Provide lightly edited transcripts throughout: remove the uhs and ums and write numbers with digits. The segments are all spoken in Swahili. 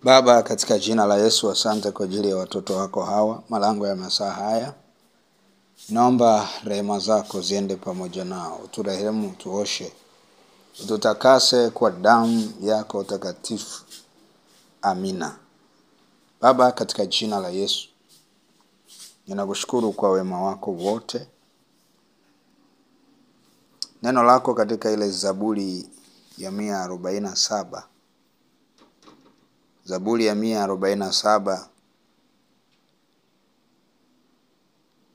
Baba, katika jina la Yesu, asante kwa ajili ya watoto wako hawa, malango ya masaa haya. Naomba rehema zako ziende pamoja nao. Uturehemu, tuoshe, ututakase kwa damu yako takatifu. Amina. Baba, katika jina la Yesu, ninakushukuru kwa wema wako wote. Neno lako katika ile Zaburi ya 147. Zaburi ya 147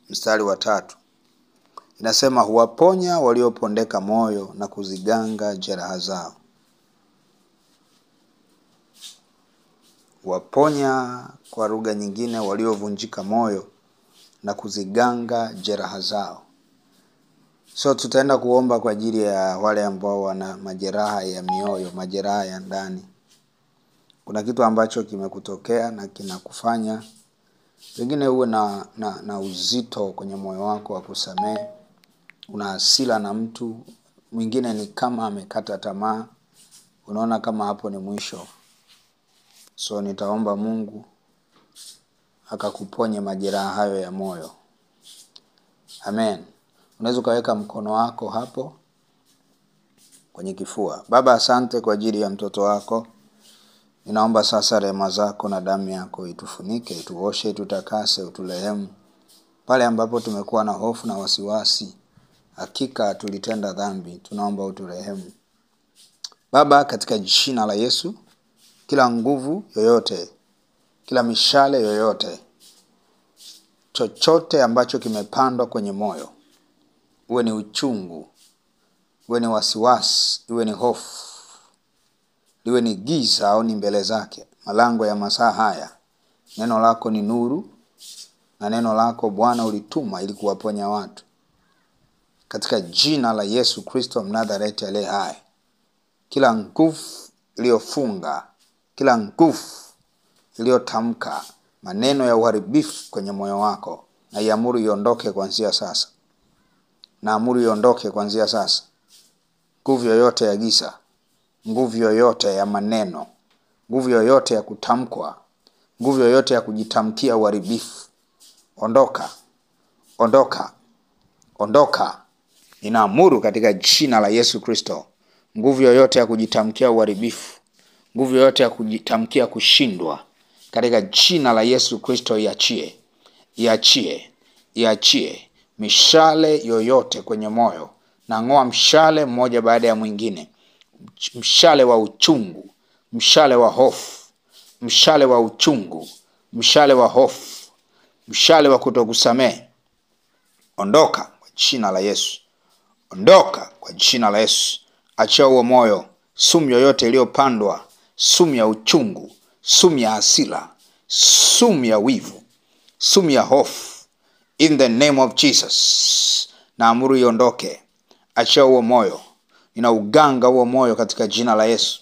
mstari wa 3. Inasema, huwaponya waliopondeka moyo na kuziganga jeraha zao. Huwaponya, kwa lugha nyingine, waliovunjika moyo na kuziganga jeraha zao. So tutaenda kuomba kwa ajili ya wale ambao wana majeraha ya mioyo, majeraha ya ndani. Kuna kitu ambacho kimekutokea na kinakufanya pengine uwe na uzito kwenye moyo wako wa kusamehe. Una hasira na mtu mwingine, ni kama amekata tamaa. Unaona kama hapo ni mwisho. So nitaomba Mungu akakuponye majeraha hayo ya moyo. Amen. Unaweza kaweka mkono wako hapo kwenye kifua. Baba, asante kwa ajili ya mtoto wako. Ninaomba sasa rehema zako na damu yako itufunike, ituoshe, tutakase, uturehemu. Pale ambapo tumekuwa na hofu na wasiwasi, hakika tulitenda dhambi, tunaomba uturehemu. Baba, katika jina la Yesu, kila nguvu yoyote, kila mishale yoyote, chochote ambacho kimepandwa kwenye moyo, uwe ni uchungu, uwe ni wasiwasi, uwe ni hofu, iwe ni giza au ni mbele zake, malango ya masaa haya, neno lako ni nuru, na neno lako Bwana ulituma ili kuwaponya watu. Katika jina la Yesu Kristo Mnazareti aliye hai, kila nguvu iliyofunga, kila nguvu iliyotamka maneno ya uharibifu kwenye moyo wako, na iamuru iondoke kuanzia sasa. Naamuru iondoke kuanzia sasa. Nguvu yoyote ya giza, nguvu yoyote ya maneno, nguvu yoyote ya kutamkwa, nguvu yoyote ya kujitamkia uharibifu, ondoka, ondoka, ondoka. Ninaamuru katika jina la Yesu Kristo, nguvu yoyote ya kujitamkia uharibifu, nguvu yoyote ya kujitamkia kushindwa, katika jina la Yesu Kristo iachie, iachie, iachie. Mishale yoyote kwenye moyo, na ngoa mshale mmoja baada ya mwingine. Mshale wa uchungu, mshale wa hofu, mshale wa uchungu, mshale wa hofu, mshale wa kutokusamehe, ondoka kwa jina la Yesu. Ondoka kwa jina la Yesu. Achia huo moyo, sumu yoyote iliyopandwa, sumu ya uchungu, sumu ya hasira, sumu ya wivu, sumu ya hofu, in the name of Jesus, naamuru iondoke. Achia huo moyo. Ninauganga huo moyo katika jina la Yesu.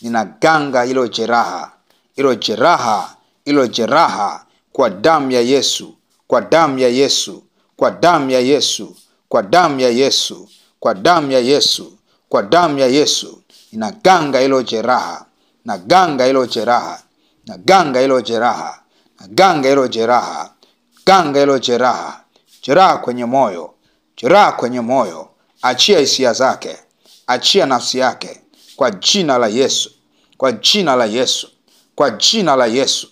Ninaganga hilo jeraha, hilo jeraha, hilo jeraha kwa damu ya Yesu, kwa damu ya Yesu, kwa damu ya Yesu, kwa damu ya Yesu, kwa damu ya Yesu, kwa damu ya Yesu. Ninaganga hilo jeraha, naganga hilo jeraha, naganga hilo jeraha, naganga hilo jeraha, ganga hilo jeraha, jeraha kwenye moyo, jeraha kwenye moyo. Achia hisia zake, achia nafsi yake kwa jina la Yesu, kwa jina la Yesu, kwa jina la Yesu,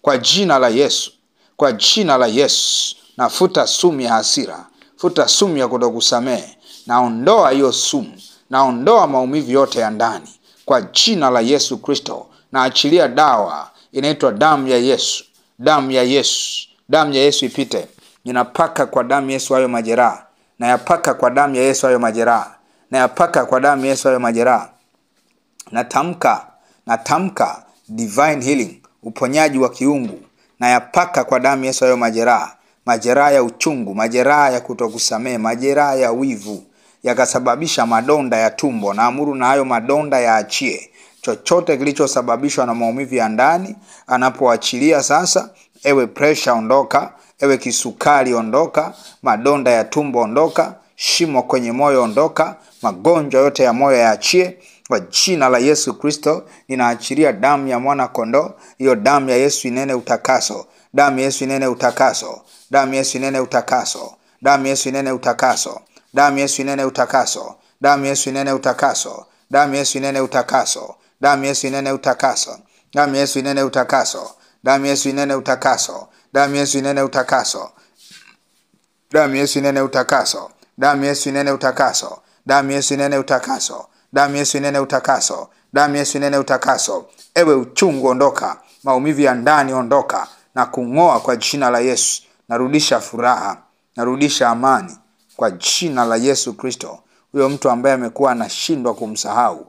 kwa jina la Yesu, kwa jina la Yesu. Nafuta sumu ya hasira, futa sumu ya kutokusamehe, naondoa hiyo sumu, naondoa maumivu yote ya ndani kwa jina la Yesu Kristo. Naachilia dawa inaitwa damu ya Yesu, damu ya Yesu, damu ya Yesu ipite. Ninapaka kwa damu ya Yesu hayo majeraha, na yapaka kwa damu ya Yesu hayo majeraha, na yapaka kwa damu ya Yesu hayo majeraha. Natamka divine healing, uponyaji wa kiungu, na yapaka kwa damu ya Yesu hayo majeraha. Majeraha ya uchungu, majeraha ya kutokusamehe, majeraha ya wivu yakasababisha madonda ya tumbo, naamuru na hayo madonda yaachie. Chochote kilichosababishwa na maumivu ya ndani, anapoachilia sasa, ewe pressure ondoka, ewe kisukari ondoka, madonda ya tumbo ondoka, shimo kwenye moyo ondoka, magonjwa yote ya moyo yaachie. Kwa jina la Yesu Kristo ninaachilia damu ya mwana kondoo. Hiyo damu ya Yesu inene utakaso. Damu ya Yesu inene utakaso. Damu ya Yesu inene utakaso. Damu ya Yesu inene utakaso. Damu ya Yesu inene utakaso. Damu ya Yesu inene utakaso. Damu ya Yesu inene utakaso. Damu ya Yesu inene utakaso. Damu ya Yesu inene utakaso. Damu ya Yesu inene utakaso. Damu ya Yesu inene utakaso. Damu ya Yesu inene utakaso. Damu ya Yesu inene utakaso. Damu ya Yesu inene utakaso. Damu ya Yesu inene utakaso. Damu ya Yesu inene utakaso. Ewe uchungu ondoka, maumivu ya ndani ondoka na kung'oa kwa jina la Yesu. Narudisha furaha, narudisha amani kwa jina la Yesu Kristo. Huyo mtu ambaye amekuwa anashindwa kumsahau,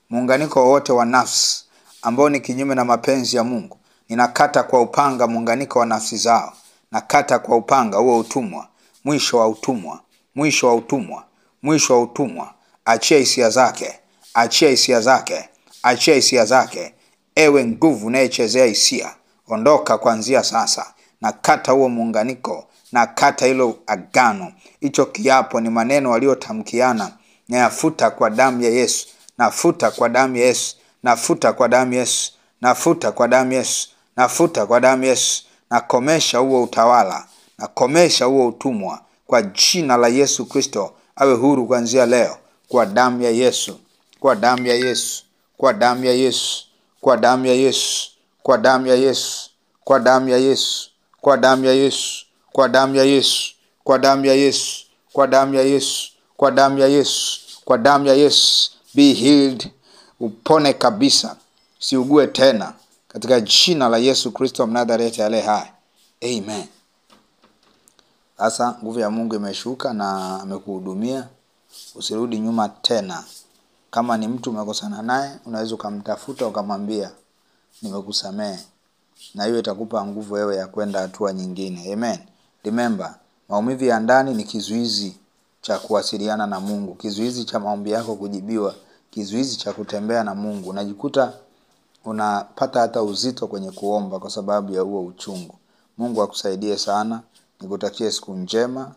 muunganiko wote wa nafsi ambao ni kinyume na mapenzi ya Mungu, ninakata kwa upanga muunganiko wa nafsi zao. Nakata kwa upanga huo utumwa, mwisho wa utumwa, mwisho wa utumwa, mwisho wa utumwa. Achia hisia zake, achia hisia zake, achia hisia zake. Ewe nguvu unayechezea hisia, ondoka kuanzia sasa. Nakata huo muunganiko, nakata hilo agano. Hicho kiapo ni maneno waliotamkiana. Nayafuta kwa damu ya Yesu, nafuta kwa damu ya Yesu, nafuta kwa damu ya Yesu, nafuta kwa damu ya Yesu, nafuta kwa damu ya Yesu. Nakomesha huo utawala, nakomesha huo utumwa kwa jina la Yesu Kristo. Awe huru kuanzia leo kwa damu ya Yesu, kwa damu ya Yesu, kwa damu ya Yesu, kwa damu ya Yesu, kwa damu ya Yesu, kwa damu ya Yesu, kwa damu ya Yesu, kwa damu ya Yesu, kwa damu ya Yesu, kwa damu ya Yesu, kwa damu ya Yesu, kwa damu ya Yesu. Be healed, upone kabisa, usiugue tena katika jina la Yesu Kristo Mnazareti aliye hai. Amen. Sasa nguvu ya Mungu imeshuka na amekuhudumia. Usirudi nyuma tena. Kama ni mtu umekosana naye, unaweza kumtafuta ukamwambia nimekusamehe, na hiyo itakupa nguvu wewe ya kwenda hatua nyingine. Amen. Remember, maumivu ya ndani ni kizuizi cha kuwasiliana na Mungu, kizuizi cha maombi yako kujibiwa, kizuizi cha kutembea na Mungu. Unajikuta unapata hata uzito kwenye kuomba kwa sababu ya huo uchungu. Mungu akusaidie sana. Nikutakie siku njema.